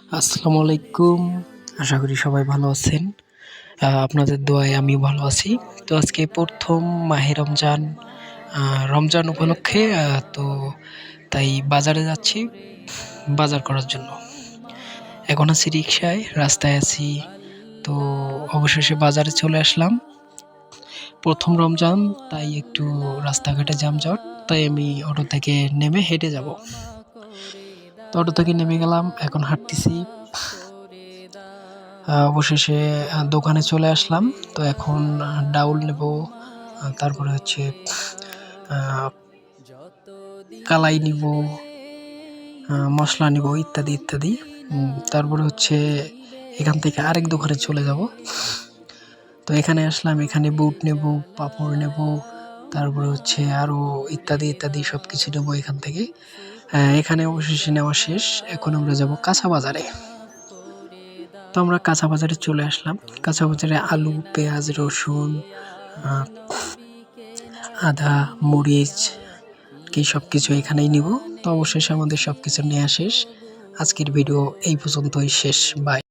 আসসালামু আলাইকুম। আশা করি সবাই ভালো আছেন। আপনাদের দোয়ায় আমিও ভালো আছি। তো আজকে ১ম মাহে রমজান। রমজান উপলক্ষে তো তাই বাজারে যাচ্ছি বাজার করার জন্য। এখন আছি রিক্সায়, রাস্তায় আছি। তো অবশেষে বাজারে চলে আসলাম। ১ম রমজান, তাই একটু রাস্তাঘাটে যানজট। তাই আমি অটো থেকে নেমে হেঁটে যাব। তো অটো থেকে নেমে গেলাম, এখন হাঁটতেছি। অবশেষে দোকানে চলে আসলাম। তো এখন ডাউল নেব, তারপরে হচ্ছে কালাই নিব, মসলা নিব, ইত্যাদি ইত্যাদি। তারপরে হচ্ছে এখান থেকে আরেক দোকানে চলে যাব। তো এখানে আসলাম, এখানে বুট নেব, পাঁপড় নেব, তারপরে হচ্ছে আরও ইত্যাদি ইত্যাদি সব কিছু নেব এখান থেকে। এখানে অবশেষে নেওয়া শেষ। এখন আমরা যাব কাঁচা বাজারে। তো আমরা কাঁচা বাজারে চলে আসলাম। কাঁচা বাজারে আলু, পেঁয়াজ, রসুন, আদা, মরিচ কি সব কিছু এখানেই নিব। তো অবশেষে আমাদের সব কিছু নেওয়া শেষ। আজকের ভিডিও এই পর্যন্তই শেষ। বাই।